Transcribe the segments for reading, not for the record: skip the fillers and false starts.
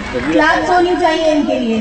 Class होनी चाहिए इनके लिए।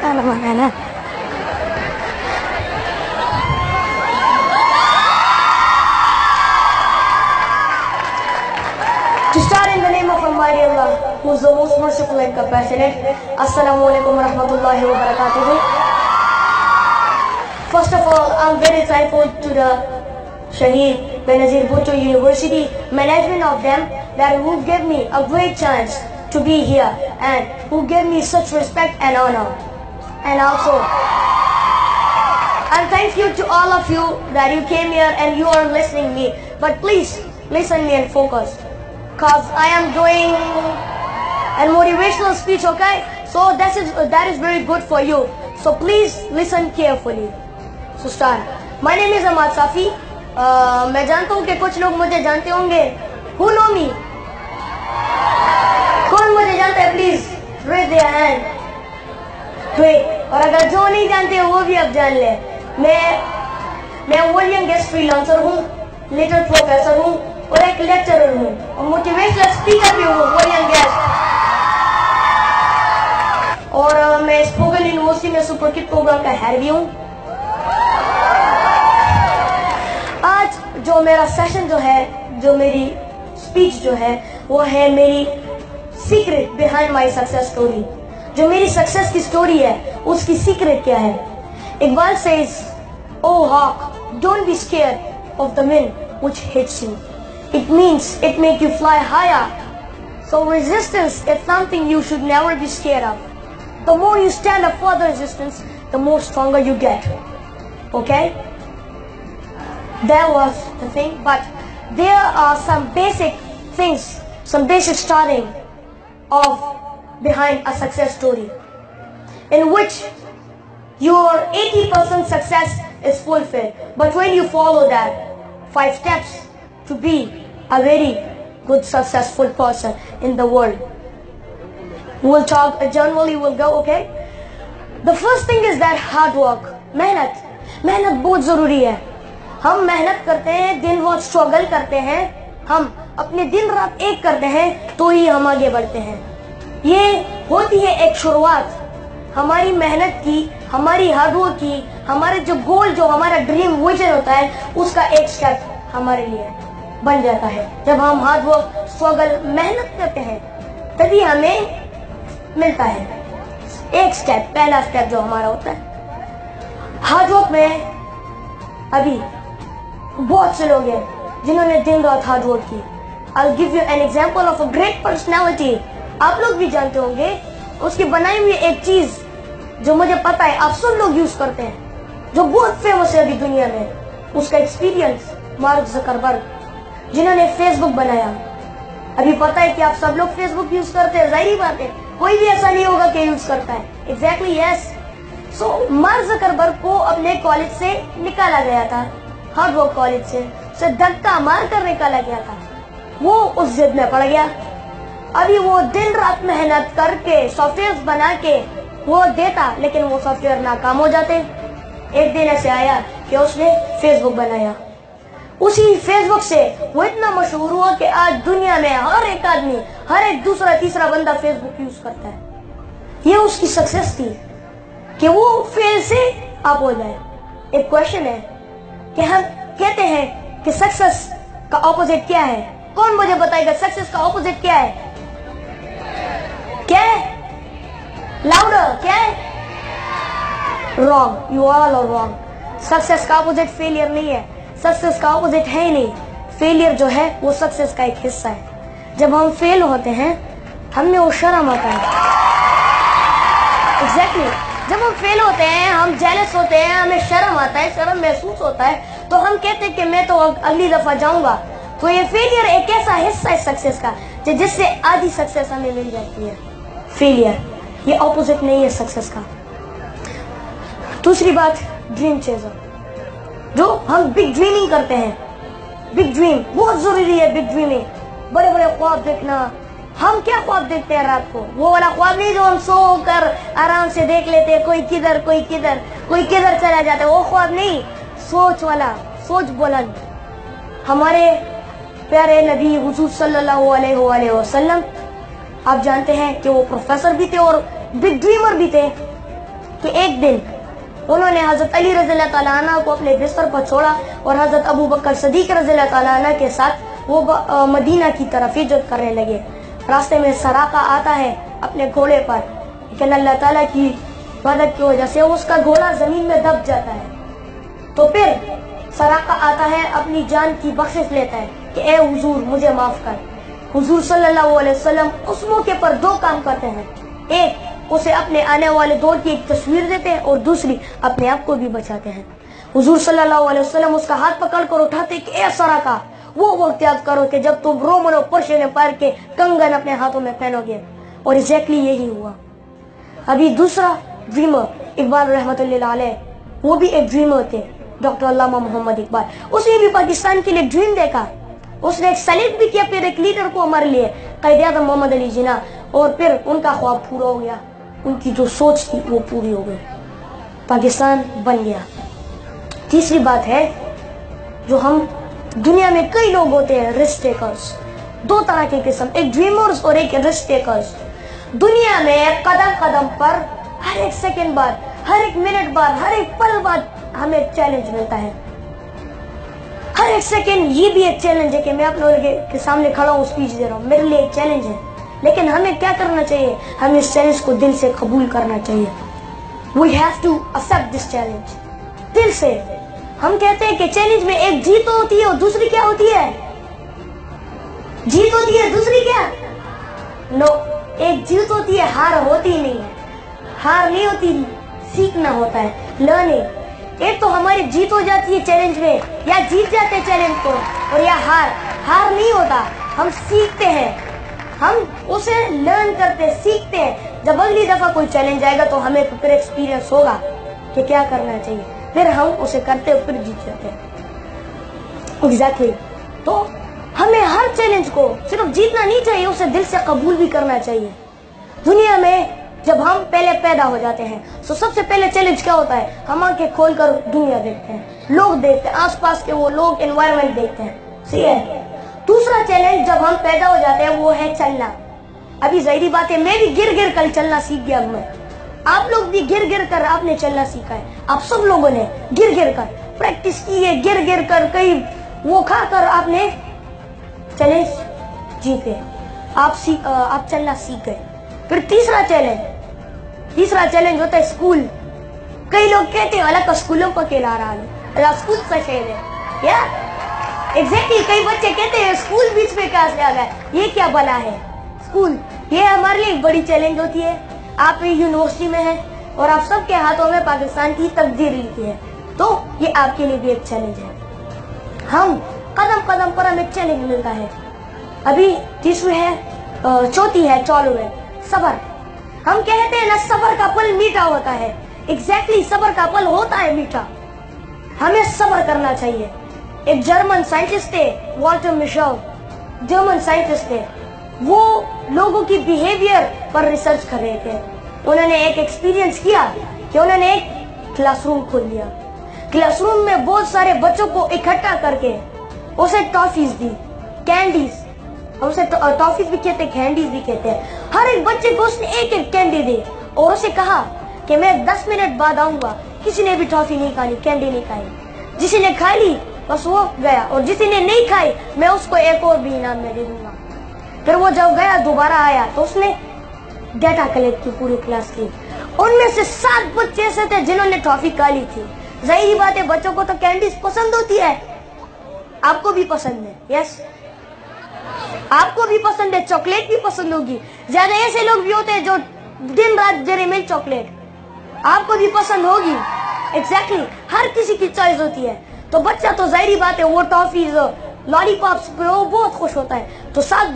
खाना बनाना। To start in the name of Almighty Allah, who is the most merciful and compassionate. Assalamu alaikum wa rahmatullahi wa barakatuhu. First of all, I'm very thankful to the Shaheed Benazir Bhutto University management of them that who gave me a great chance to be here and who gave me such respect and honor. And also, and thank you to all of you that you came here and you are listening me. But please listen me and focus, cause I am doing a motivational speech, okay? So that is very good for you. So please listen carefully. So start. My name is Ahmad Safi. मैं जानता हूँ कि कुछ लोग मुझे जानते होंगे. Who know me? कौन मुझे जानता है? Please raise their hand. Great. और अगर जो नहीं जानते वो भी अब जान ले. मैं वर्ल्ड यंगेस्ट फ्रीलांसर हूँ, लिटिल प्रोफेसर हूँ और एक लेक्चरर हूँ और मोटिवेशनल स्पीकर भी हूँ, वर्ल्ड यंगेस्ट. और मैं स्पोकन यूनिवर्सिटी में सुपर किड प्रोग्राम का हेड भी हूँ. आज जो मेरा सेशन जो है, जो मेरी स्पीच जो है, वो है मेरी secret behind my success story. जो मेरी सक्सेस की स्टोरी है उसकी सीक्रेट क्या है. Iqbal says, "Oh hawk, don't be scared of the wind which hits you. It means it make you fly higher. So resistance is something you should never be scared of. The more you stand up for the resistance, the more stronger you get." Okay? That was the thing, but there are some basic things, some basic starting of behind a success story, in which your 80% success is fulfilled. But when you follow that 5 steps to be a very good successful person in the world, we'll talk generally, we'll go, okay? The first thing is that hard work. मेहनत बहुत जरूरी है. हम मेहनत करते हैं, दिन रात स्ट्रगल करते हैं, हम अपने दिन रात एक करते हैं तो ही हम आगे बढ़ते हैं. ये होती है एक शुरुआत हमारी मेहनत की, हमारी हार्डवर्क की, हमारे जो गोल, जो हमारा ड्रीम विजन होता है, उसका एक स्टेप हमारे लिए बन जाता है. जब हम हार्डवर्क, स्ट्रगल, मेहनत करते हैं तभी हमें मिलता है एक स्टेप, पहला स्टेप जो हमारा होता है. हार्डवर्क में अभी बहुत से लोग हैं जिन्होंने दिन रात हार्डवर्क की. I'll give you an example of a great personality. आप लोग भी जानते होंगे उसकी बनाई हुई एक चीज जो मुझे पता है आप सब लोग यूज करते हैं, जो बहुत फेमस है अभी दुनिया में. उसका एक्सपीरियंस मार्क ज़करबर्ग, जिन्होंने फेसबुक बनाया. अभी पता है कि आप सब लोग फेसबुक यूज करते हैं, जाहिर बात है, कोई भी ऐसा नहीं होगा कि यूज करता है. Exactly yes. So Mark Zuckerberg को अपने कॉलेज से निकाला गया था, हार्वर्ड कॉलेज से धक्का मार कर निकाला गया था. वो उस जिद में पड़ गया. अभी वो दिन रात मेहनत करके सॉफ्टवेयर बना के वो देता, लेकिन वो सॉफ्टवेयर नाकाम हो जाते. एक दिन ऐसे आया कि उसने फेसबुक बनाया. उसी फेसबुक से वो इतना मशहूर हुआ कि आज दुनिया में हर एक आदमी, हर एक दूसरा तीसरा बंदा फेसबुक यूज करता है. ये उसकी सक्सेस थी कि वो फेल से अप हो जाए. एक क्वेश्चन है कि हम कहते हैं कि सक्सेस का ऑपोजिट क्या है. कौन मुझे बताएगा सक्सेस का ऑपोजिट क्या है? क्या है? लाउडर. क्या है? Wrong. You all are wrong. Success का ऑपोजिट फेलियर नहीं है. सक्सेस का ऑपोजिट है ही नहीं. फेलियर जो है वो सक्सेस का एक हिस्सा है. जब हम फेल होते हैं हमें वो शर्म आता है. एग्जैक्टली. जब हम फेल होते हैं, हम जेलस होते हैं, हमें शर्म आता है, शर्म महसूस होता है, तो हम कहते हैं कि मैं तो अगली दफा जाऊंगा. तो ये फेलियर एक ऐसा हिस्सा है सक्सेस का जिससे आधी सक्सेस हमें मिल जाती है. फेलियर ये ऑपोजिट नहीं है सक्सेस का. दूसरी बात, ड्रीम चेजर. जो हम बिग ड्रीमिंग करते हैं, बिग ड्रीम बहुत जरूरी है. बिग ड्रीमिंग, बड़े बड़े ख्वाब देखना, हम क्या ख्वाब देखते हैं रात को? वो वाला ख्वाब नहीं जो हम सो कर आराम से देख लेते हैं, कोई किधर कोई किधर कोई किधर चला जाता है, वो ख्वाब नहीं, सोच वाला, सोच बुलंद। हमारे प्यारे नबी हुजूर सल्लल्लाहु अलैहि वसल्लम, आप जानते हैं कि वो प्रोफेसर भी थे और बिग ड्रीमर भी थे। तो एक दिन उन्होंने हजरत अली रज़ियल्लाहु ताला अन्हु को अपने बिस्तर पर छोड़ा और हजरत अबू बकर सिद्दीक रज़ियल्लाहु ताला अन्हु के साथ वो मदीना की तरफ हिजरत करने लगे। रास्ते में सराका आता है अपने घोड़े पर, लेकिन अल्लाह ताला की मदद की वजह से उसका घोड़ा जमीन में दब जाता है। तो फिर सराका आता है, अपनी जान की बख्शिश लेता है कि ए हुजूर मुझे माफ कर। हुजूर सल्लल्लाहु अलैहि वसल्लम उस मौके पर दो काम करते हैं, एक उसे अपने आने वाले दौर की एक तस्वीर देते हैं और दूसरी अपने आप को भी बचाते हैं। हुजूर सल्लल्लाहु अलैहि वसल्लम उसका हाथ पकड़ कर उठाते कि ए सराका, वो वक्त याद करो कि जब तुम रोमन और पर्शियन एम्पायर के कंगन अपने हाथों में पहनोगे। और एग्जैक्टली यही हुआ। अभी दूसरा ड्रीमर इकबाल रहमतुल्लाह अलैह, वो भी एक ड्रीमर थे, डॉक्टर अल्लामा मोहम्मद इकबाल। उसने भी पाकिस्तान के लिए ड्रीम देखा, उसने एक सेलेक्ट भी किया, फिर एक लीडर को हमारे लिए क़ायद-ए-आज़म मोहम्मद अली जिन्ना, और फिर उनका ख्वाब पूरा हो गया, उनकी जो सोच थी वो पूरी हो गई, पाकिस्तान बन गया। तीसरी बात है जो हम दुनिया में कई लोग होते हैं, रिस्क टेकर्स, दो तरह के किस्म, एक ड्रीमर्स और एक रिस्क टेकर्स। दुनिया में कदम कदम पर हर एक सेकंड बाद, हर एक मिनट बाद, हर एक पल बाद हमें एक चैलेंज मिलता है। हर एक सेकंड ये भी एक चैलेंज है कि मैं आप लोगों के सामने खड़ा हूँ, स्पीच दे रहा हूँ, मेरे लिए एक चैलेंज है। लेकिन हमें क्या करना चाहिए? हमें इस चैलेंज को दिल से कबूल करना चाहिए। We have to accept this challenge, दिल से। हम कहते हैं कि चैलेंज में एक जीत होती है और दूसरी क्या होती है? जीत होती है, दूसरी क्या? नो, एक जीत होती है, हार होती नहीं है। हार नहीं होती, सीखना होता है, लर्निंग। एक तो हमारी जीत हो जाती है चैलेंज में, या जीत जाते हैं चैलेंज को, और या हार नहीं होता, हम सीखते हैं, हम उसे लर्न करते, सीखते हैं। जब अगली दफा कोई चैलेंज आएगा तो हमें फिर एक्सपीरियंस होगा कि क्या करना चाहिए, फिर हम उसे करते और फिर जीत जाते हैं। एग्जैक्टली। तो हमें हर चैलेंज को सिर्फ जीतना नहीं चाहिए, उसे दिल से कबूल भी करना चाहिए। दुनिया में जब हम पहले पैदा हो जाते हैं तो सबसे पहले चैलेंज क्या होता है? हम आंखें खोलकर दुनिया देखते हैं, लोग देखते हैं, आसपास के वो लोग, एनवायरनमेंट देखते हैं, सही है। दूसरा चैलेंज जब हम पैदा हो जाते हैं वो है चलना। अभी जाहिर बात है, मैं भी गिर गिर कर चलना सीख गया हूं। आप लोग भी गिर गिर कर आपने चलना सीखा है। आप सब लोगों ने गिर गिर कर प्रैक्टिस की है, गिर गिर कर कई वो खा कर आपने चैलेंज जीते, आप चलना सीख गए। फिर तीसरा चैलेंज होता है स्कूल। कई लोग कहते हैं अलग स्कूलों को खिला रहा है, स्कूल का शहर है, या एग्जैक्टली। कई बच्चे कहते हैं स्कूल बीच में कहां से आ गया, ये क्या बला है स्कूल। ये हमारे लिए एक बड़ी चैलेंज होती है। आप यूनिवर्सिटी में हैं और आप सबके हाथों में पाकिस्तान की तकदीर लिखी है, तो ये आपके लिए भी एक चैलेंज है। हम कदम कदम पर हमें चैलेंज मिलता है। अभी तीसरी है, चौथी है सबर। हम कहते हैं ना, सबर का फल मीठा होता है। एग्जैक्टली, सबर का फल होता है मीठा। हमें सबर करना चाहिए। एक जर्मन साइंटिस्ट थे, वॉल्टर मिशेल, जर्मन साइंटिस्ट थे। वो लोगों की बिहेवियर पर रिसर्च कर रहे थे। उन्होंने एक एक्सपीरियंस किया कि उन्होंने एक क्लासरूम खोल लिया। क्लासरूम में बहुत सारे बच्चों को इकट्ठा करके उसे टॉफीज दी, कैंडीज। उसे टॉफीज भी कहते हैं, कैंडीज भी कहते हैं। हर एक बच्चे को उसने एक एक कैंडी दी और उसे कहा कि मैं 10 मिनट बाद आऊंगा। किसी ने भी टॉफी नहीं खाई, कैंडी नहीं खाई। जिसी ने खा ली बस वो गया, और जिसी ने नहीं खाई मैं उसको एक और भी इनाम में दे दूंगा। फिर वो जब गया दोबारा आया तो उसने डेटा कलेक्ट की पूरी क्लास की। उनमें से 7 बच्चे ऐसे थे जिन्होंने टॉफी खा ली थी। जाहिर बात है, बच्चों को तो कैंडीज पसंद होती है, आपको भी पसंद है, यस, आपको भी पसंद है, चॉकलेट भी पसंद होगी। ज्यादा ऐसे लोग भी होते हैं जो दिन रात डेयरी मिल्क चॉकलेट, आपको भी पसंद होगी। एग्जैक्टली, हर किसी की चॉइस होती है। तो बच्चा तो जाहिर बात है वो टॉफीज, लॉलीपॉप्स पे वो बहुत खुश होता है। तो 7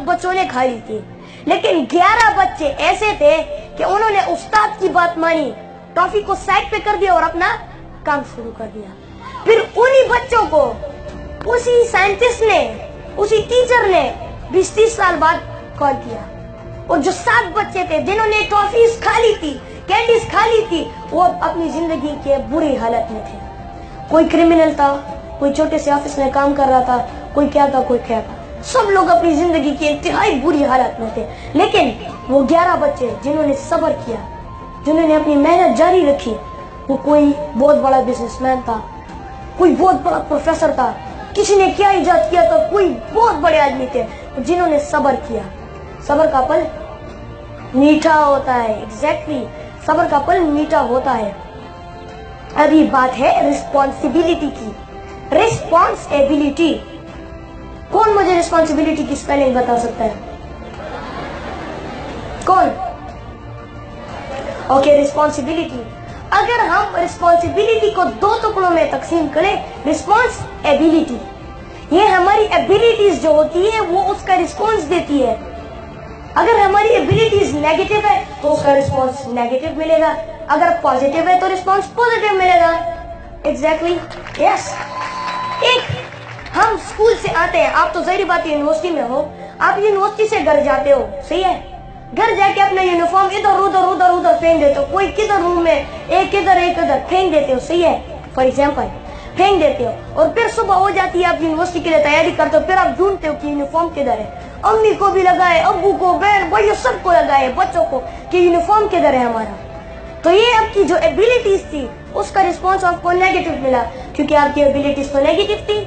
बच्चों ने खा ली थी, लेकिन 11 बच्चे ऐसे थे कि उन्होंने उस्ताद की बात मानी, टॉफी को साइड पे कर दिया और अपना काम शुरू कर दिया। फिर उन्हीं बच्चों को उसी साइंटिस्ट ने, उसी टीचर ने 20-30 साल बाद कॉल किया, और जो 7 बच्चे थे जिन्होंने टॉफीज खा ली थी, कैंडीज खा ली थी, वो अपनी जिंदगी के बुरी हालत में थे। कोई क्रिमिनल था, कोई छोटे से ऑफिस में काम कर रहा था, कोई क्या था, कोई क्या था, सब लोग अपनी जिंदगी की इंतहाई बुरी हालत में थे। लेकिन वो 11 बच्चे जिन्होंने सब्र किया, जिन्होंने अपनी मेहनत जारी रखी, वो कोई बहुत बड़ा बिजनेसमैन था, कोई बहुत बड़ा प्रोफेसर था, किसी ने क्या इजाद किया था, कोई बहुत बड़े आदमी थे जिन्होंने सब्र किया। सब्र का फल मीठा होता है। एग्जैक्टली, सब्र का फल मीठा होता है। अभी बात है रिस्पॉन्सिबिलिटी की। रिस्पॉन्सिबिलिटी, कौन मुझे रिस्पॉन्सिबिलिटी की स्पेलिंग बता सकता है? कौन? Okay, responsibility. अगर हम रिस्पॉन्सिबिलिटी को 2 टुकड़ों में तकसीम करें, रिस्पॉन्सिबिलिटी, ये हमारी एबिलिटीज जो होती है वो उसका रिस्पॉन्स देती है। अगर हमारी एबिलिटीज नेगेटिव है तो उसका रिस्पॉन्स नेगेटिव मिलेगा, अगर पॉजिटिव है तो रिस्पॉन्स पॉजिटिव मिलेगा। Exactly, yes. एक, हम स्कूल से आते हैं, आप तो जाहिर बात है यूनिवर्सिटी में हो, आप यूनिवर्सिटी से घर जाते हो, सही है? घर जाके अपना यूनिफॉर्म इधर उधर फेंक देते हो, कोई किधर रूम में एक इधर फेंक देते हो, सही है? फॉर एग्जाम्पल फेंक देते हो, और फिर सुबह हो जाती है, आप यूनिवर्सिटी के लिए तैयारी करते हो, फिर आप ढूंढते हो कि यूनिफॉर्म किधर है। अम्मी को भी लगाए, अब्बू को, बहन भाई सबको लगाए, बच्चों को, कि यूनिफॉर्म किधर है हमारा। तो ये आपकी जो एबिलिटीज थी उसका रिस्पॉन्स आपको नेगेटिव मिला, क्योंकि आपकी एबिलिटीज तो नेगेटिव थी।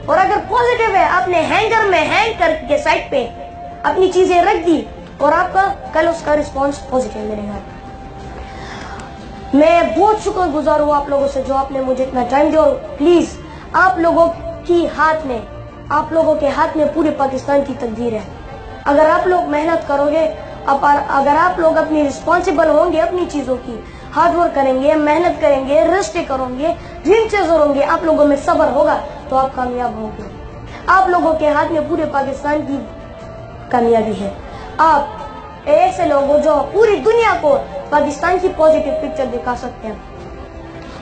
और अगर पॉजिटिव है, आपने हैंगर में हैंग करके साइड पे अपनी चीजें रख दी, और आपका कल उसका रिस्पॉन्स पॉजिटिव मिलेगा। मैं बहुत शुक्रगुजार हूँ आप लोगों से जो आपने मुझे इतना टाइम दिया। और प्लीज, आप लोगों के हाथ में पूरे पाकिस्तान की तकदीर है। अगर आप लोग मेहनत करोगे, अगर आप लोग अपनी रिस्पॉन्सिबल होंगे, अपनी चीजों की हार्डवर्क करेंगे, मेहनत करेंगे, रिस्क करेंगे, ड्रीम चेजर होंगे, आप लोगों में सब्र होगा, तो आप कामयाब होंगे। आप लोगों के हाथ में पूरे पाकिस्तान की कामयाबी है। आप ऐसे लोग हो जो पूरी दुनिया को पाकिस्तान की पॉजिटिव पिक्चर दिखा सकते हैं।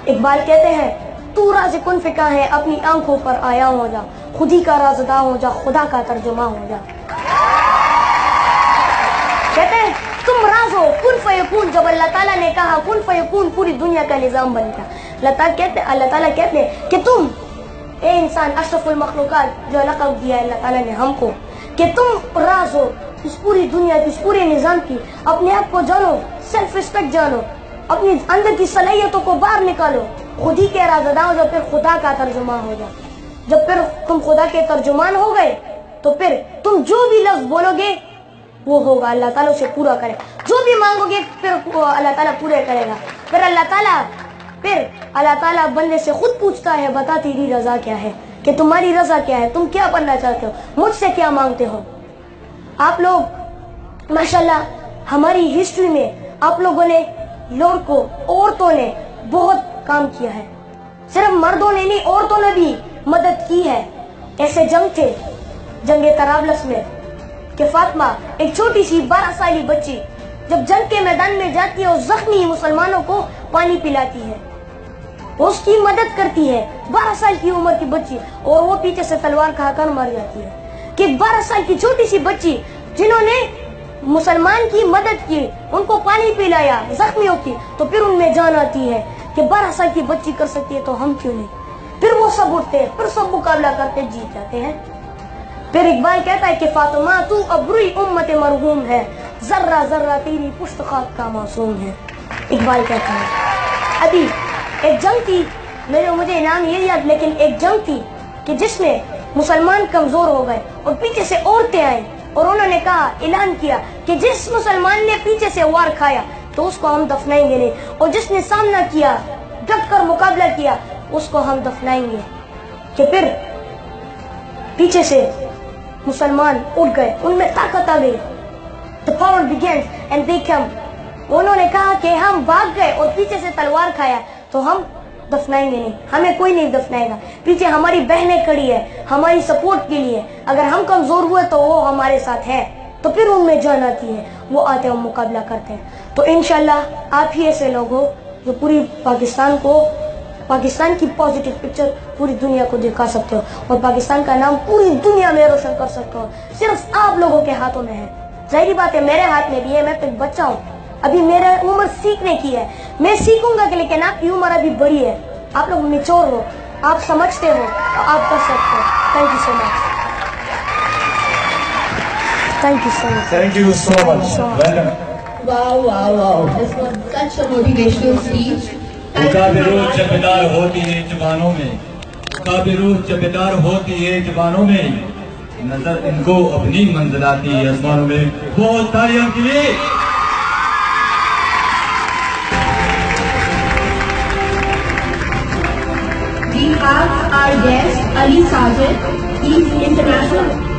इकबाल कहते हैं, तू राज़ कुन फिका है, अपनी आंखों पर आया हो जा, खुदी का राज़दा हो जा, खुदा का तर्जुमा हो जा। कहते हैं तुम राज हो, कुन फयकून, जब अल्लाह ताला ने कहा कुन फयकून, पूरी दुनिया का निजाम बन गया। अल्लाह ताला कहते हैं कि तुम ए इंसान, अशरफुल मखलूकात, जो लक़ब दिया अल्लाह ताला ने हमको, कि तुम राज हो इस पूरी दुनिया की, इस पूरे निजाम की। अपने आप को जानो, सेल्फ रिस्पेक्ट जानो, अपनी अंदर की सलाहियतों को बाहर निकालो, खुद ही के राज़दा हो जाओ, फिर खुदा का तर्जुमा हो जाओ। जब फिर तुम खुदा के तर्जुमान हो गए, तो फिर तुम जो भी लफ्ज बोलोगे वो होगा, अल्लाह ताला उसे पूरा करे। जो भी मांगोगे फिर अल्लाह ताला पूरे करेगा। फिर अल्लाह ताला बंदे से खुद पूछता है, बता तेरी रजा क्या है, कि तुम्हारी रजा क्या है, तुम क्या बनना चाहते हो, मुझसे क्या मांगते हो। आप लोग माशाल्लाह, हमारी हिस्ट्री में आप लोगों ने, लड़कों, औरतों ने बहुत काम किया है। सिर्फ मर्दों ने नहीं, औरतों ने भी मदद की है। ऐसे जंग थे, जंग तराबलस में, कि फातिमा एक छोटी सी 12 साली बच्ची जब जंग के मैदान में जाती है और जख्मी मुसलमानों को पानी पिलाती है, उसकी मदद करती है। 12 साल की उम्र की बच्ची, और वो पीछे से तलवार खाकर मर जाती है। कि 12 साल की छोटी सी बच्ची जिन्होंने मुसलमान की मदद की, उनको पानी पिलाया जख्मियों की, तो फिर उनमें जान आती है कि 12 साल की बच्ची कर सकती है तो हम क्यों नहीं। फिर वो सब उठते हैं, फिर सब मुकाबला करके जीत जाते हैं। फिर इकबाल कहता है कि फातिमा तू अब्रुई उम्मत मरहूम है, जर्रा जर्रा तेरी पुश्त खाक का मासूम है। इकबाल कहता है, अभी एक जंग थी, मुझे नाम ये याद, लेकिन एक जंग थी कि जिसमें मुसलमान कमजोर हो गए और पीछे से औरतें आई, और उन्होंने कहा, ऐलान किया कि जिस मुसलमान ने पीछे से वार खाया तो उसको हम दफनाएंगे नहीं, और जिसने सामना किया, डट कर मुकाबला किया, उसको हम दफनाएंगे। कि फिर पीछे से मुसलमान उठ गए, उनमें ताकत आ गई। The power begins and they come. उन्होंने कहा कि हम भाग गए और पीछे से तलवार खाया तो हम दफनाएंगे नहीं, हमें कोई नहीं दफनाएगा। पीछे हमारी बहनें खड़ी है हमारी सपोर्ट के लिए, अगर हम कमजोर हुए तो वो हमारे साथ है। तो फिर उनमें जान आती है, वो आते हैं, मुकाबला करते हैं। तो इंशाल्लाह आप ही ऐसे लोग हो जो पूरी पाकिस्तान की पॉजिटिव पिक्चर पूरी दुनिया को दिखा सकते हो, और पाकिस्तान का नाम पूरी दुनिया में रोशन कर सकते हो। सिर्फ आप लोगों के हाथों में है। जाहिर बात है मेरे हाथ में भी है, मैं तो एक बच्चा हूँ, अभी मेरा उम्र सीखने की है, मैं सीखूंगा कि, लेकिन आपकी उम्र अभी बड़ी है, आप लोग मैच्योर हो, आप समझते हो तो आप कर सकते हो। Thank you so much, thank you so much, thank you so much, welcome. Wow, wow, wow. This was such a motivational speech. रूह जबेदार होती है जवानों में, रूह जबेदार होती है जवानों में, नजर इनको अपनी मंजिल आती है आसमानों में। बहुत तालियां के लिए। We have our guest Ali Sajid. He is international